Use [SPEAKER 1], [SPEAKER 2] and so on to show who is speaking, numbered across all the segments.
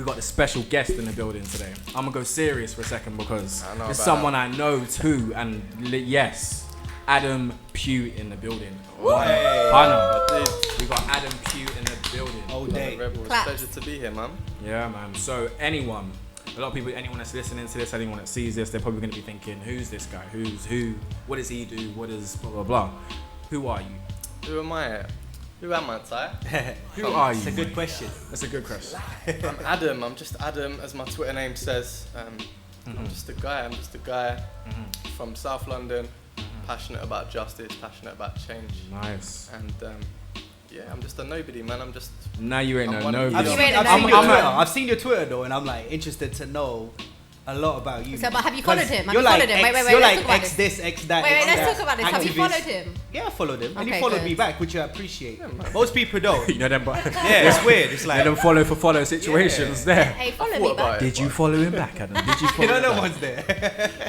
[SPEAKER 1] we got a special guest in the building today. I'm gonna go serious for a second because there's
[SPEAKER 2] about
[SPEAKER 1] someone I know too, and yes, Adam Pugh in the building. Partner, we got Adam Pugh in the building.
[SPEAKER 3] All day.
[SPEAKER 2] Rebel, it's a pleasure to be here, man.
[SPEAKER 1] Yeah, man. So anyone that's listening to this, anyone that sees this, they're probably gonna be thinking, who's this guy? Who's who? What does he do? What is blah blah blah? Who are you?
[SPEAKER 2] Who am I? Who am I, Ty?
[SPEAKER 1] Who are you?
[SPEAKER 3] It's a good question.
[SPEAKER 1] That's a good question.
[SPEAKER 2] I'm Adam. I'm just Adam, as my Twitter name says. I'm just a guy. From South London, passionate about justice, passionate about change.
[SPEAKER 1] Nice.
[SPEAKER 2] And I'm just a nobody, man.
[SPEAKER 1] Now you ain't no nobody.
[SPEAKER 3] I've seen your Twitter though, and I'm like interested to know a lot about you.
[SPEAKER 4] So, but have you followed him?
[SPEAKER 3] You're like
[SPEAKER 4] Wait,
[SPEAKER 3] X this, X that.
[SPEAKER 4] Wait,
[SPEAKER 3] X
[SPEAKER 4] let's
[SPEAKER 3] that,
[SPEAKER 4] talk about this. Have you
[SPEAKER 3] activist.
[SPEAKER 4] followed him?
[SPEAKER 3] Yeah, I followed him, and
[SPEAKER 4] Okay,
[SPEAKER 3] he followed
[SPEAKER 4] good.
[SPEAKER 3] me back, which I appreciate. Most people don't.
[SPEAKER 1] You know them, but
[SPEAKER 3] Yeah, it's weird. It's like
[SPEAKER 1] them follow for follow situations there.
[SPEAKER 4] Hey, follow
[SPEAKER 2] thought
[SPEAKER 4] me
[SPEAKER 2] about
[SPEAKER 4] back.
[SPEAKER 2] it.
[SPEAKER 1] Did you follow him back, Adam? Did you follow
[SPEAKER 3] you know,
[SPEAKER 1] him
[SPEAKER 3] no
[SPEAKER 1] back?
[SPEAKER 3] one's there.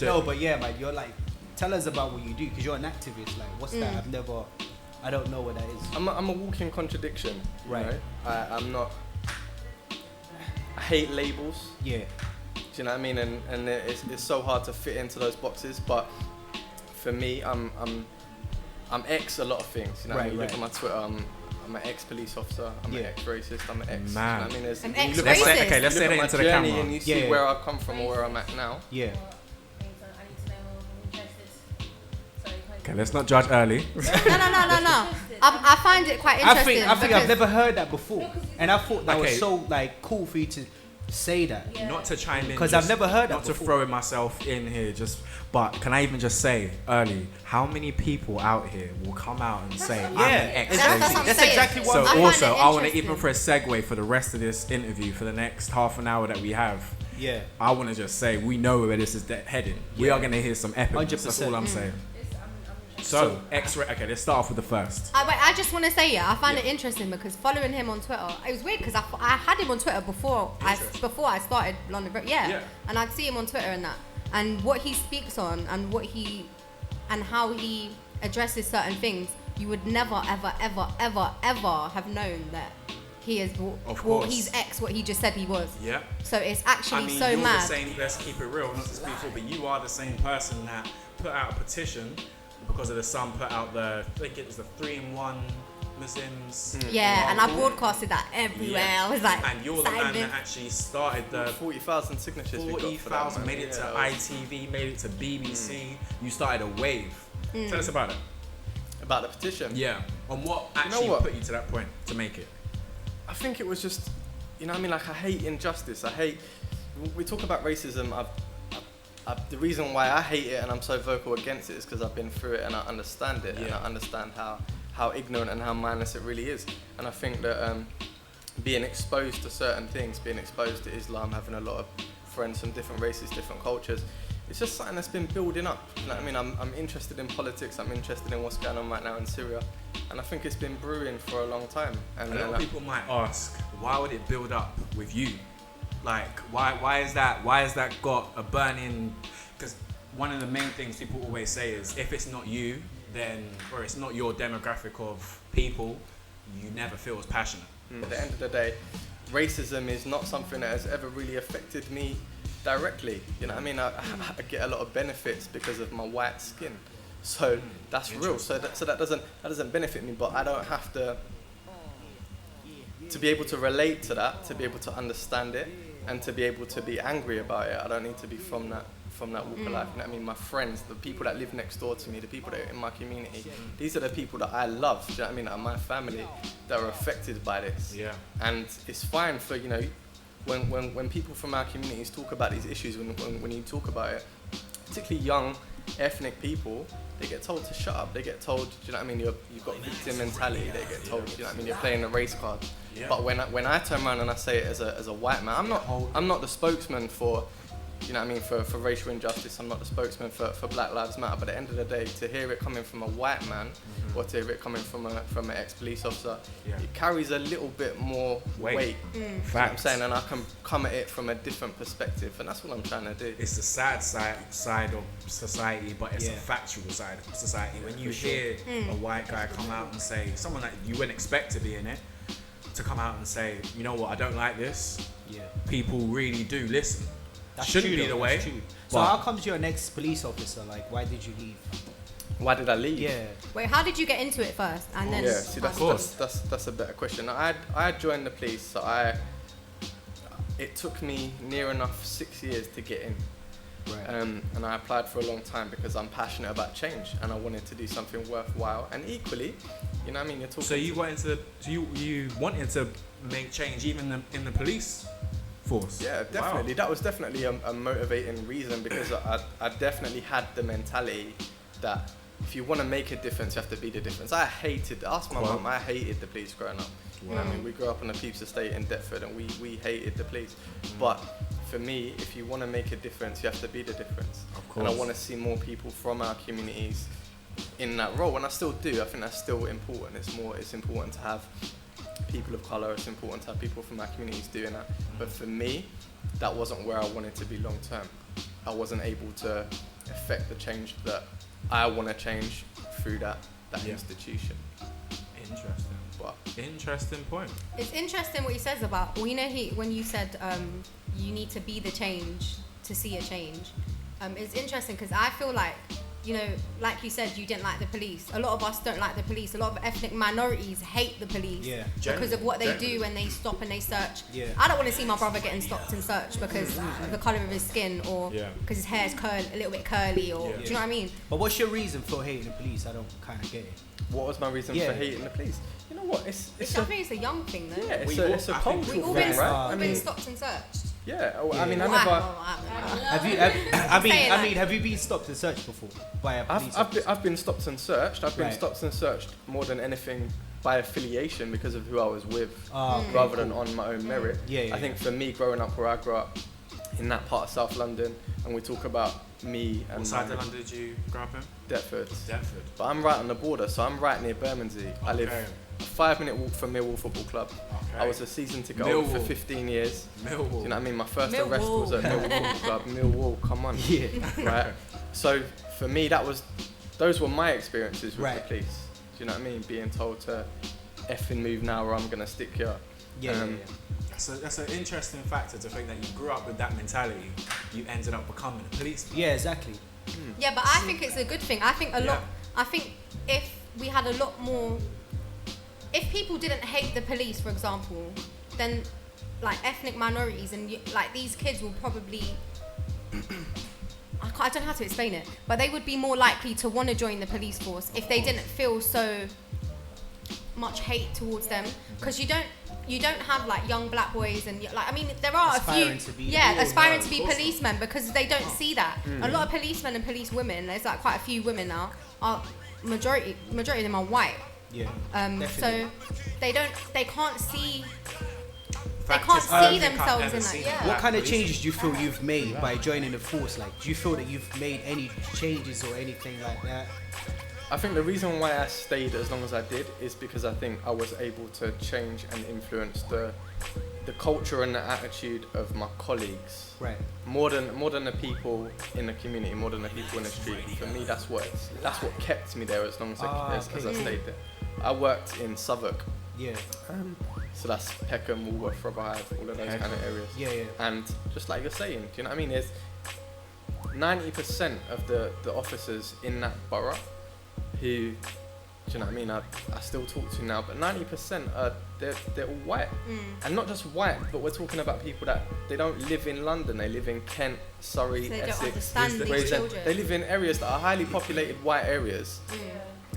[SPEAKER 3] No, but yeah, man, you're like, tell us about what you do, because you're an activist. Like, what's that? I don't know what that is.
[SPEAKER 2] I'm a walking contradiction.
[SPEAKER 3] Right.
[SPEAKER 2] You know? I'm not. I hate labels.
[SPEAKER 3] Yeah.
[SPEAKER 2] Do you know what I mean? And it's so hard to fit into those boxes. But for me, I'm ex a lot of things. You know what I mean? You look at my Twitter. I'm an ex-police officer. I'm an ex-racist. I'm an ex.
[SPEAKER 1] Man.
[SPEAKER 2] You know what I mean?
[SPEAKER 4] An
[SPEAKER 2] you look at my-
[SPEAKER 4] ex-racist?
[SPEAKER 1] Okay, let's
[SPEAKER 2] you
[SPEAKER 1] say
[SPEAKER 2] look
[SPEAKER 1] that
[SPEAKER 2] at
[SPEAKER 1] into
[SPEAKER 2] my
[SPEAKER 1] the
[SPEAKER 2] journey
[SPEAKER 1] camera.
[SPEAKER 2] and you see
[SPEAKER 3] Yeah.
[SPEAKER 2] where I've come from or where I'm at now.
[SPEAKER 3] Yeah.
[SPEAKER 1] Okay, let's not judge early.
[SPEAKER 4] No. I find it quite interesting.
[SPEAKER 3] I think
[SPEAKER 4] because
[SPEAKER 3] I've never heard that before, and I thought that
[SPEAKER 1] Okay.
[SPEAKER 3] was so like cool for you to say that.
[SPEAKER 1] Not to chime in,
[SPEAKER 3] 'Cause I've never heard that
[SPEAKER 1] Not to
[SPEAKER 3] before.
[SPEAKER 1] throw in myself in here, but can I even just say early, how many people out here will come out and say, I'm an
[SPEAKER 4] That's what
[SPEAKER 1] ex-racist?
[SPEAKER 4] I'm
[SPEAKER 3] That's
[SPEAKER 4] saying.
[SPEAKER 3] exactly what
[SPEAKER 1] So
[SPEAKER 3] I'm
[SPEAKER 4] I find
[SPEAKER 1] also,
[SPEAKER 4] it
[SPEAKER 1] I want to
[SPEAKER 4] interesting.
[SPEAKER 1] even for a segue for the rest of this interview, for the next half an hour that we have,
[SPEAKER 3] Yeah.
[SPEAKER 1] I want to just say we know where this is heading. We are going to hear some epic.
[SPEAKER 3] 100%.
[SPEAKER 1] That's all I'm saying. So, okay, let's start off with the first.
[SPEAKER 4] I just want to say, I find it interesting because following him on Twitter, it was weird because I had him on Twitter before I started London Bro. Yeah. And I'd see him on Twitter and that, and what he speaks on and how he addresses certain things, you would never ever have known that he is he's ex what he just said he was.
[SPEAKER 1] Yeah.
[SPEAKER 4] So it's actually
[SPEAKER 1] I mean,
[SPEAKER 4] so
[SPEAKER 1] you're
[SPEAKER 4] mad.
[SPEAKER 1] the same. Let's keep it real, not to speak for, but you are the same person that put out a petition because of the Sun put out I think it was the 3-in-1 Muslims.
[SPEAKER 4] Yeah, and I broadcasted that everywhere.
[SPEAKER 1] Yeah.
[SPEAKER 4] I was like,
[SPEAKER 1] and you're the man that actually started the
[SPEAKER 2] 40,000 signatures.
[SPEAKER 1] 40,000, made it to ITV, made it to BBC. You started a wave. Tell us about it.
[SPEAKER 2] About the petition.
[SPEAKER 1] Yeah. And what actually put you to that point to make it?
[SPEAKER 2] I think it was just, you know what I mean? Like, I hate injustice. We talk about racism. The reason why I hate it and I'm so vocal against it is because I've been through it and I understand it. And I understand how ignorant and how mindless it really is. And I think that being exposed to certain things, being exposed to Islam, having a lot of friends from different races, different cultures, it's just something that's been building up. You know what I mean? I'm interested in politics. I'm interested in what's going on right now in Syria. And I think it's been brewing for a long time. And
[SPEAKER 1] a lot of people might ask, why would it build up with you? Like, why is that? Why has that got a burning? Because one of the main things people always say is, if it's not you, or it's not your demographic of people, you never feel as passionate.
[SPEAKER 2] At the end of the day, racism is not something that has ever really affected me directly. You know what I mean? I get a lot of benefits because of my white skin. So that's real. So that doesn't benefit me, but I don't have to be able to relate to that, to be able to understand it, and to be able to be angry about it. I don't need to be from that walk of life. You know what I mean? My friends, the people that live next door to me, the people that are in my community, these are the people that I love. Do you know what I mean? That are my family that are affected by this.
[SPEAKER 1] Yeah.
[SPEAKER 2] And it's fine for, you know, when people from our communities talk about these issues, when you talk about it, particularly young ethnic people, they get told to shut up. They get told, do you know what I mean? You've got victim mentality. They get told, do you know what I mean? You're playing the race card. Yeah. But when I turn around and I say it as a white man, I'm not the spokesman for, you know what I mean, for racial injustice. I'm not the spokesman for Black Lives Matter. But at the end of the day, to hear it coming from a white man, or to hear it coming from an ex-police officer, it carries a little bit more weight. You know what I'm saying? And I can come at it from a different perspective, and that's what I'm trying to do.
[SPEAKER 1] It's the sad side of society, but it's a factual side of society. When you hear a white guy come out and say, someone that you wouldn't expect to be in it, to come out and say, you know what, I don't like this,
[SPEAKER 3] Yeah.
[SPEAKER 1] people really do listen.
[SPEAKER 3] That's
[SPEAKER 1] Shouldn't
[SPEAKER 3] true,
[SPEAKER 1] be the
[SPEAKER 3] though,
[SPEAKER 1] way.
[SPEAKER 3] that's true. So how comes you're an ex-police officer? Like, why did you leave?
[SPEAKER 2] Why did I leave?
[SPEAKER 3] Yeah.
[SPEAKER 4] Wait, how did you get into it first? And then
[SPEAKER 2] Yeah, see,
[SPEAKER 1] Of course.
[SPEAKER 2] that's a better question. I joined the police, so it took me near enough 6 years to get in.
[SPEAKER 3] Right.
[SPEAKER 2] And I applied for a long time because I'm passionate about change and I wanted to do something worthwhile. And equally, you know what I mean? You're talking.
[SPEAKER 1] So you got into, you wanted to make change even in the police force?
[SPEAKER 2] Yeah, definitely.
[SPEAKER 1] Wow.
[SPEAKER 2] That was definitely a motivating reason because I definitely had the mentality that if you want to make a difference, you have to be the difference. Ask my mum, I hated the police growing up. You know what I mean? We grew up on a Peeps estate in Deptford and we hated the police. But for me, if you want to make a difference, you have to be the difference.
[SPEAKER 1] Of course.
[SPEAKER 2] And I want to see more people from our communities in that role, and I still do. I think that's still important. It's important to have people of colour, it's important to have people from our communities doing that. But for me, that wasn't where I wanted to be long term. I wasn't able to affect the change that I want to change through that institution.
[SPEAKER 1] Interesting.
[SPEAKER 2] But
[SPEAKER 1] Interesting point.
[SPEAKER 4] it's interesting what he says about, well, you know, when you said you need to be the change to see a change. It's interesting because I feel like, you know, like you said, you didn't like the police. A lot of us don't like the police. A lot of ethnic minorities hate the police because of what they do when they stop and they search.
[SPEAKER 3] Yeah.
[SPEAKER 4] I don't want to see my brother getting stopped and searched because of the colour of his skin or because his hair is a little bit curly or do you know what I mean?
[SPEAKER 3] But what's your reason for hating the police? I don't kind of get it.
[SPEAKER 2] what was my reason for hating the police? You know what?
[SPEAKER 4] I think it's a young thing though.
[SPEAKER 2] Yeah, it's a cultural
[SPEAKER 4] We've all
[SPEAKER 2] thing,
[SPEAKER 4] been,
[SPEAKER 2] right?
[SPEAKER 4] been stopped and searched.
[SPEAKER 2] Yeah, I mean,
[SPEAKER 3] Have you been stopped and searched before by a police officer?
[SPEAKER 2] I've been stopped and searched. I've been stopped and searched more than anything by affiliation because of who I was with, rather than on my own merit. I think for me, growing up where I grew up, in that part of South London, and we talk about me and
[SPEAKER 1] what side of London did you grow up in?
[SPEAKER 2] Deptford.
[SPEAKER 1] Deptford.
[SPEAKER 2] But I'm right on the border, so I'm right near Bermondsey. I live a 5-minute walk from Millwall Football Club. I was a season ticket holder for 15 years.
[SPEAKER 1] Millwall.
[SPEAKER 2] Do you know what I mean? My first arrest was at Millwall Football Club. Millwall, come on. Right. So for me, those were my experiences with the police. Do you know what I mean? Being told to effing move now or I'm gonna stick you.
[SPEAKER 1] So that's an interesting factor to think that you grew up with that mentality. You ended up becoming a policeman.
[SPEAKER 3] Yeah, exactly.
[SPEAKER 4] Yeah, but I think it's a good thing. I think I think if we had a lot more, if people didn't hate the police, for example, then like ethnic minorities and like these kids will probably, I don't know how to explain it, but they would be more likely to want to join the police force if they didn't feel so much hate towards them, because you don't have like young black boys and like, I mean, there are
[SPEAKER 3] aspiring
[SPEAKER 4] a few aspiring to be policemen because they don't see that. A lot of policemen and police women, there's like quite a few women now, are majority of them are white. So they can't see themselves in that.
[SPEAKER 3] What kind of changes do you feel you've made by joining the force? Like, do you feel that you've made any changes or anything like that?
[SPEAKER 2] I think the reason why I stayed as long as I did is because I think I was able to change and influence the culture and the attitude of my colleagues.
[SPEAKER 3] Right.
[SPEAKER 2] More than the people in the community, more than the people in the street. For me, that's what kept me there as long as I stayed there. I worked in Southwark.
[SPEAKER 3] Yeah.
[SPEAKER 2] So that's Peckham, Woolworth, Rotherhithe, all of those kind of areas.
[SPEAKER 3] Yeah.
[SPEAKER 2] And just like you're saying, do you know what I mean? There's 90% of the officers in that borough who, do you know what I mean, I still talk to now, but 90% they're all white. And not just white, but we're talking about people that they don't live in London, they live in Kent, Surrey,
[SPEAKER 4] So they
[SPEAKER 2] Essex.
[SPEAKER 4] don't understand these children.
[SPEAKER 2] They live in areas that are highly populated white areas.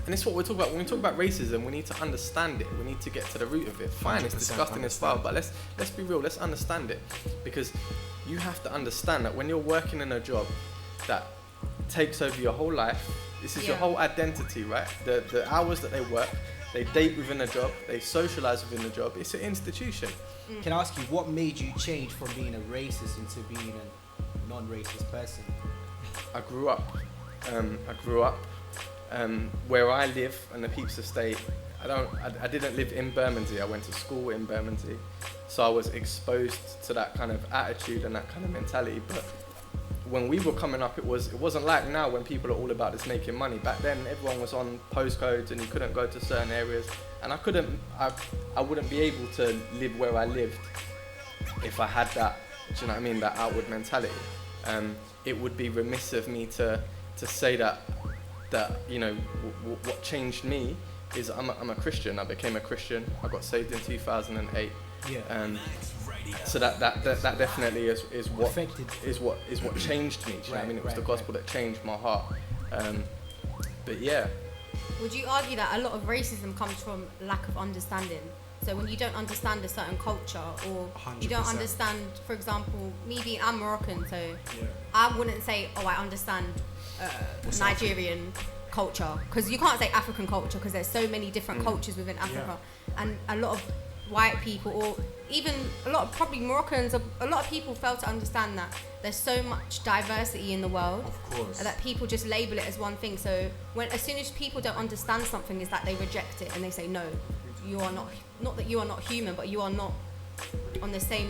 [SPEAKER 2] And it's what we're talking about. When we talk about racism, we need to understand it. We need to get to the root of it. Fine, it's disgusting as well, but let's be real, let's understand it. Because you have to understand that when you're working in a job that takes over your whole life, this is your whole identity, right? The hours that they work, they date within the job, they socialise within the job. It's an institution.
[SPEAKER 3] Can I ask you, what made you change from being a racist into being a non-racist person?
[SPEAKER 2] I grew up where I live in the Peeps estate. I didn't live in Bermondsey. I went to school in Bermondsey, so I was exposed to that kind of attitude and that kind of mentality. But when we were coming up, it wasn't like now when people are all about this making money. Back then, everyone was on postcodes and you couldn't go to certain areas. And I wouldn't be able to live where I lived if I had that, do you know what I mean, that outward mentality. It would be remiss of me to say that you know, what changed me is I'm a Christian. I became a Christian. I got saved in 2008. Yeah. So that definitely is what changed me. Do you know what I mean? It was the gospel that changed my heart. But yeah.
[SPEAKER 4] Would you argue that a lot of racism comes from lack of understanding? So when you don't understand a certain culture, or 100%. You don't understand, for example, I'm Moroccan, so I wouldn't say, I understand Nigerian culture, because you can't say African culture, because there's so many different cultures within Africa, and a lot of white people, or even a lot of probably Moroccans, a lot of people fail to understand that there's so much diversity in the world,
[SPEAKER 1] of course,
[SPEAKER 4] that people just label it as one thing. So as soon as people don't understand something, is that they reject it and they say, no, you are not that you are not human, but you are not on the same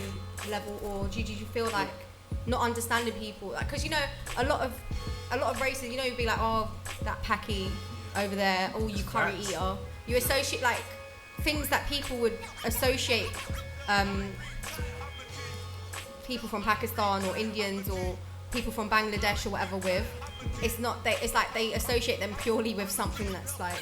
[SPEAKER 4] level. Or do you feel like not understanding people, because you know a lot of races, you know, you'd be like, oh, that Paki over there, oh, you curry eater, you associate like things that people would associate people from Pakistan or Indians or people from Bangladesh or whatever with. It's like they associate them purely with something that's like,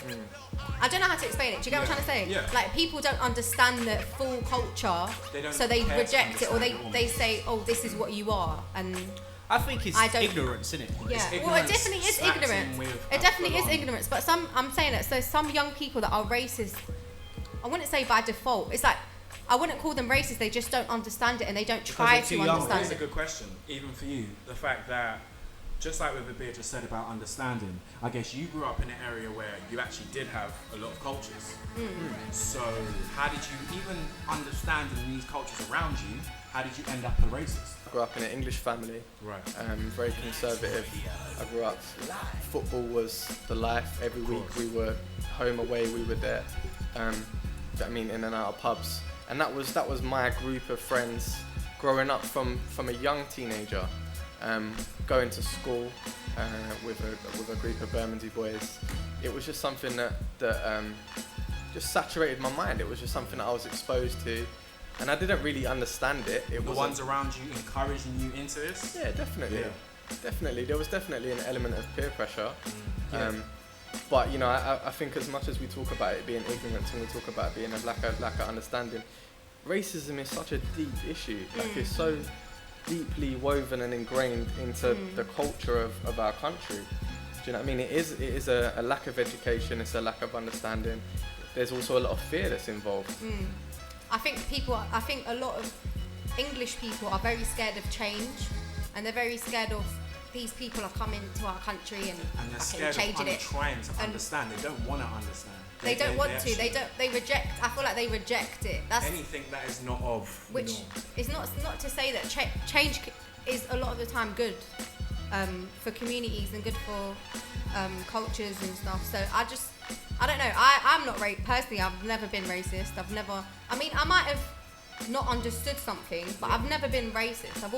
[SPEAKER 4] I don't know how to explain it. Do you get what I'm trying to say?
[SPEAKER 1] Yeah.
[SPEAKER 4] Like people don't understand the full culture, so they reject it, or they say, oh, this is what you are, and
[SPEAKER 3] I think it's ignorance, isn't it?
[SPEAKER 4] Yeah, well, it definitely is ignorance. It definitely is ignorance. But I'm saying that, so some young people that are racist, I wouldn't say by default. It's like, I wouldn't call them racist. They just don't understand it, and they don't try to understand
[SPEAKER 1] Here's
[SPEAKER 4] it.
[SPEAKER 1] a good question, even for you. The fact that, just like with Abir just said about understanding, I guess you grew up in an area where you actually did have a lot of cultures. So how did you, even understanding these cultures around you, how did you end up a racist?
[SPEAKER 2] I grew up in an English family,
[SPEAKER 1] right?
[SPEAKER 2] Very conservative. I grew up, football was the life. Every week we were home, away, we were there. I mean, in and out of pubs. And that was my group of friends growing up from a young teenager. Going to school with a group of Bermondsey boys, it was just something that just saturated my mind. It was just something that I was exposed to, and I didn't really understand it. The
[SPEAKER 1] ones around you encouraging you into this?
[SPEAKER 2] Yeah, definitely. Yeah. Definitely. There was definitely an element of peer pressure. But you know, I think as much as we talk about it being ignorance and we talk about it being a lack of understanding, racism is such a deep issue. Like it's so deeply woven and ingrained into the culture of our country. Do you know what I mean? It is a lack of education, it's a lack of understanding. There's also a lot of fear that's involved.
[SPEAKER 4] I think a lot of English people are very scared of change, and they're very scared of these people are coming to our country and
[SPEAKER 1] they're scared
[SPEAKER 4] changing
[SPEAKER 1] of trying to understand. They don't want to understand.
[SPEAKER 4] They don't want to. They reject. I feel like they reject it. That's
[SPEAKER 1] anything that is not of.
[SPEAKER 4] Which is not to say that change is a lot of the time good for communities and good for cultures and stuff. So I don't know. I'm not personally. I've never been racist. I mean, I might have not understood something, but I've never been racist. I've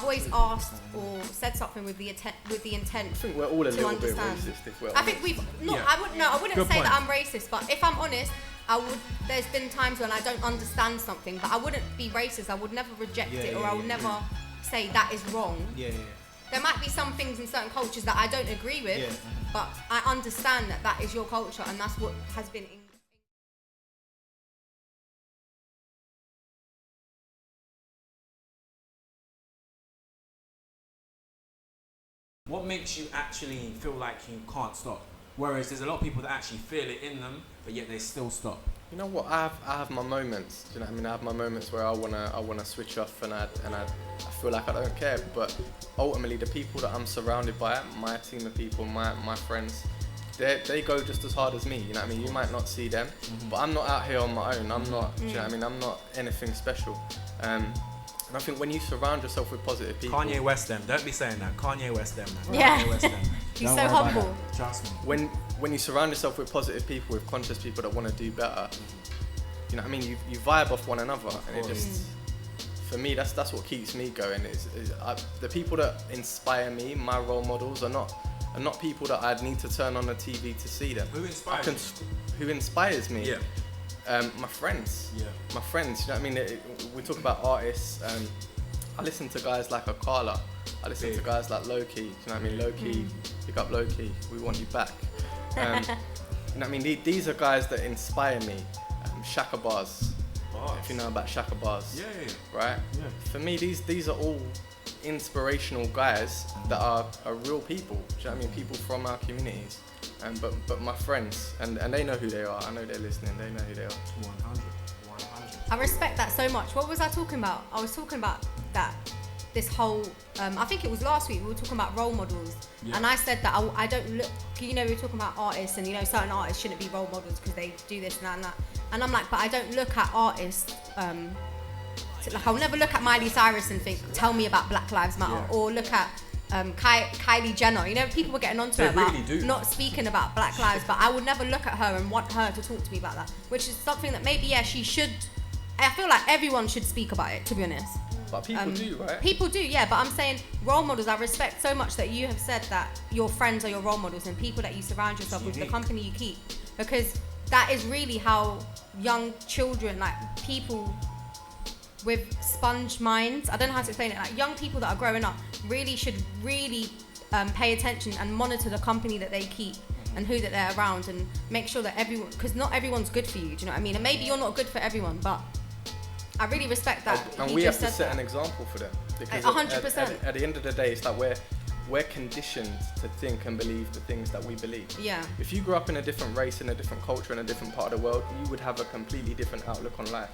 [SPEAKER 4] always asked or said something with the intent.
[SPEAKER 2] I think we're all a little bit racist if we're honest.
[SPEAKER 4] I think we've not. Yeah. I wouldn't say that I'm racist, but if I'm honest, there's been times when I don't understand something, but I wouldn't be racist. I would never reject it, or I would never say that is wrong.
[SPEAKER 3] Yeah.
[SPEAKER 4] There might be some things in certain cultures that I don't agree with, but I understand that is your culture, and that's what has been.
[SPEAKER 1] What makes you actually feel like you can't stop? Whereas there's a lot of people that actually feel it in them, but yet they still stop.
[SPEAKER 2] You know what? I have my moments. Do you know what I mean? I have my moments where I wanna switch off, and I feel like I don't care. But ultimately, the people that I'm surrounded by, my team of people, my friends, they go just as hard as me. You know what I mean? You might not see them, but I'm not out here on my own. I'm not. Do you know what I mean? I'm not anything special. And I think when you surround yourself with positive people...
[SPEAKER 1] Kanye West them. Don't be saying that. Kanye West them.
[SPEAKER 4] Yeah.
[SPEAKER 1] Kanye West them.
[SPEAKER 4] He's so humble.
[SPEAKER 1] Trust me.
[SPEAKER 2] When you surround yourself with positive people, with conscious people that want to do better, you know what I mean? You vibe off one another. And it just... for me, that's what keeps me going. The people that inspire me, my role models, are not people that I'd need to turn on the TV to see them.
[SPEAKER 1] Who inspires you?
[SPEAKER 2] Who inspires me?
[SPEAKER 1] Yeah.
[SPEAKER 2] My friends.
[SPEAKER 1] Yeah.
[SPEAKER 2] My friends. You know what I mean? We talk about artists. I listen to guys like Akala. I listen to guys like Loki. You know what I mean? Loki, pick up Loki. We want you back. You know what I mean? These are guys that inspire me. Shaka Bars. If you know about Shaka Bars.
[SPEAKER 1] Yeah.
[SPEAKER 2] Right?
[SPEAKER 1] Yeah.
[SPEAKER 2] For me, these are all inspirational guys that are real people. Do you know what I mean? People from our communities. But my friends, and they know who they are. I know they're listening. They know who they are.
[SPEAKER 1] 100.
[SPEAKER 4] I respect that so much. What was I talking about? I was talking about that. This whole, I think it was last week, we were talking about role models. Yeah. And I said that I don't look, you know, we were talking about artists and, you know, certain artists shouldn't be role models because they do this and that and that. And I'm like, but I don't look at artists, like I'll never look at Miley Cyrus and think, tell me about Black Lives Matter. Or look at Kylie Jenner. You know, people were getting onto her about not speaking about Black lives, but I would never look at her and want her to talk to me about that, which is something that maybe, she should. I feel like everyone should speak about it, to be honest.
[SPEAKER 2] But people do, right?
[SPEAKER 4] People do, yeah. But I'm saying role models. I respect so much that you have said that your friends are your role models and people that you surround yourself with, the company you keep, because that is really how young children, like people with sponge minds. I don't know how to explain it. Like young people that are growing up really should pay attention and monitor the company that they keep and who that they're around, and make sure that everyone, because not everyone's good for you. Do you know what I mean? And maybe you're not good for everyone, but I really respect that.
[SPEAKER 2] And we have to set an example for them. Because
[SPEAKER 4] 100%.
[SPEAKER 2] At the end of the day, it's like we're conditioned to think and believe the things that we believe.
[SPEAKER 4] Yeah.
[SPEAKER 2] If you grew up in a different race, in a different culture, in a different part of the world, you would have a completely different outlook on life.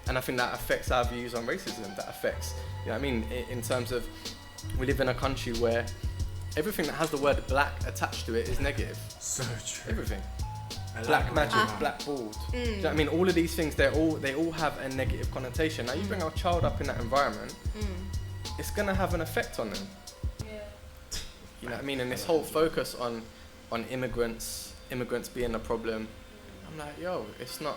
[SPEAKER 2] And I think that affects our views on racism. That affects, you know what I mean, in terms of, we live in a country where everything that has the word black attached to it is negative.
[SPEAKER 1] So true.
[SPEAKER 2] Everything. Black magic, blackballed. Do you know what I mean? All of these things, they all have a negative connotation. Now you bring our child up in that environment, it's gonna have an effect on them. Yeah. You know what I mean? And this whole focus on immigrants being a problem, I'm like, that's not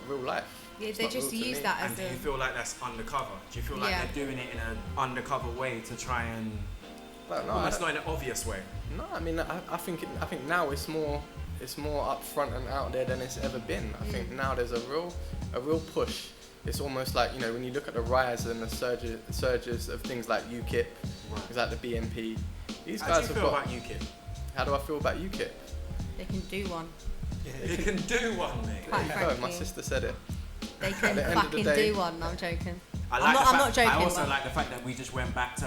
[SPEAKER 2] real life.
[SPEAKER 4] Yeah, they just use that as
[SPEAKER 1] do you feel like that's undercover? Do you feel like they're doing it in an undercover way to try and? Well, no, it's not in an obvious way.
[SPEAKER 2] No, I mean, I think now it's more upfront and out there than it's ever been. I think now there's a real push. It's almost like, you know, when you look at the rise and the surges of things like UKIP, things like the BNP. These guys have got.
[SPEAKER 1] How do you feel about UKIP?
[SPEAKER 2] How do I feel about UKIP?
[SPEAKER 4] They can do one.
[SPEAKER 1] They can do one, mate.
[SPEAKER 4] Quite frankly.
[SPEAKER 2] My sister said it.
[SPEAKER 4] They can fucking do one. I'm joking.
[SPEAKER 1] I'm not joking. I also like the fact that we just went back to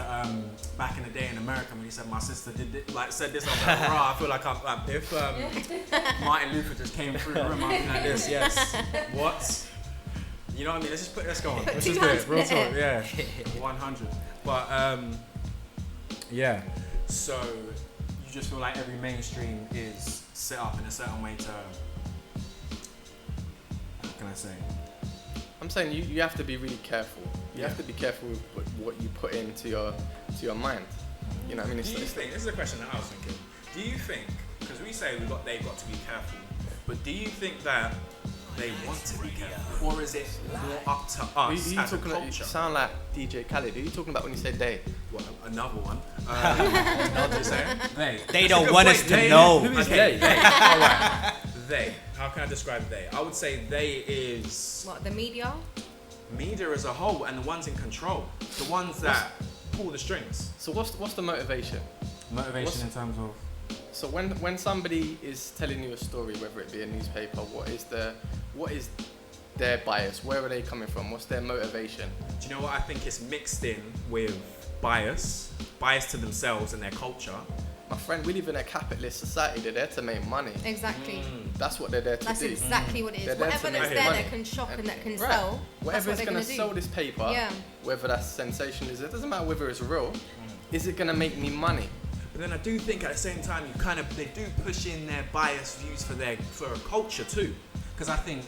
[SPEAKER 1] back in the day in America when he said my sister said this. I was like, I feel like if Martin Luther just came through the room, I'd be like this. Yes. What? You know what I mean? Let's go on. Let's just do it. Real talk. Yeah. 100. But yeah. So you just feel like every mainstream is set up in a certain way to. How can I say?
[SPEAKER 2] I'm saying you have to be really careful. You have to be careful with what you put into your mind. You know what I mean?
[SPEAKER 1] Do you think, this is a question that I was thinking, do you think, because we say they've got to be careful, but do you think that they want to be careful? Or is it more up to us as a culture?
[SPEAKER 2] You sound like DJ Khaled. Who are you talking about when you say they?
[SPEAKER 1] What, another one. Not to say.
[SPEAKER 3] They don't want us to know.
[SPEAKER 2] Who is they?
[SPEAKER 1] All right. They. How can I describe they? I would say they is...
[SPEAKER 4] What, the media?
[SPEAKER 1] Media as a whole, and the ones in control. The ones that pull the strings.
[SPEAKER 2] So what's the motivation?
[SPEAKER 1] Motivation in terms of...
[SPEAKER 2] So when somebody is telling you a story, whether it be a newspaper, what is their bias? Where are they coming from? What's their motivation?
[SPEAKER 1] Do you know what I think is mixed in with bias to themselves and their culture?
[SPEAKER 2] My friend, we live in a capitalist society. They're there to make money.
[SPEAKER 4] Exactly.
[SPEAKER 2] That's what they're there to do.
[SPEAKER 4] That's exactly what it is. Whatever that's there that can shock and that can sell,
[SPEAKER 2] whatever is going to sell this paper, whether that's sensationalism, it doesn't matter whether it's real, is it going to make me money?
[SPEAKER 1] But then I do think at the same time, they do push in their biased views for a culture too. Because I think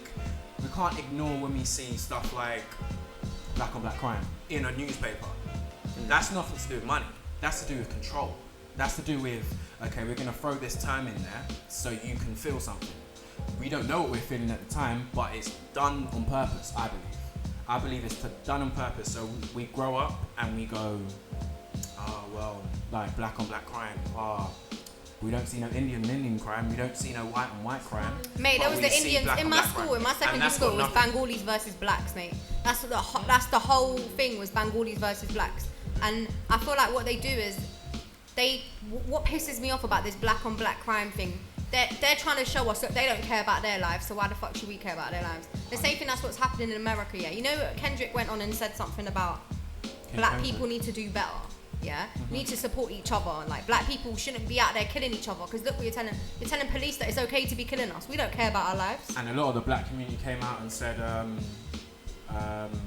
[SPEAKER 1] we can't ignore when we see stuff like black on black crime in a newspaper. That's nothing to do with money. That's to do with control. That's to do with, okay, we're going to throw this term in there so you can feel something. We don't know what we're feeling at the time, but it's done on purpose, I believe. I believe it's done on purpose. So we grow up and we go, oh well, like black on black crime. We don't see no Indian crime. We don't see no white on white crime.
[SPEAKER 4] Mate, there was the Indians in my school. In my secondary school, it was Bengalis versus blacks, mate. That's the whole thing was Bengalis versus blacks. And I feel like what they do is what pisses me off about this black on black crime thing. They're trying to show us that they don't care about their lives, so why the fuck should we care about their lives? The same thing, that's what's happening in America, yeah. You know, Kendrick went on and said something about black people need to do better, yeah? Need to support each other. Like, black people shouldn't be out there killing each other, because look what you're telling police that it's okay to be killing us. We don't care about our lives. And
[SPEAKER 1] a lot of the black community came out and said,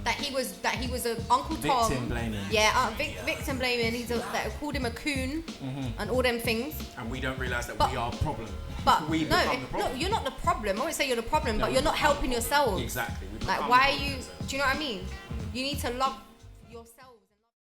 [SPEAKER 4] that he was a Uncle Tom.
[SPEAKER 1] Victim blaming.
[SPEAKER 4] Yeah, victim blaming. That called him a coon and all them things.
[SPEAKER 1] And we don't realise that we are a problem.
[SPEAKER 4] But
[SPEAKER 1] we
[SPEAKER 4] no,
[SPEAKER 1] become the problem.
[SPEAKER 4] No, you're not the problem. I won't say you're the problem, but you're not helping yourselves.
[SPEAKER 1] Exactly.
[SPEAKER 4] Like, why are you? Do you know what I mean? You need to love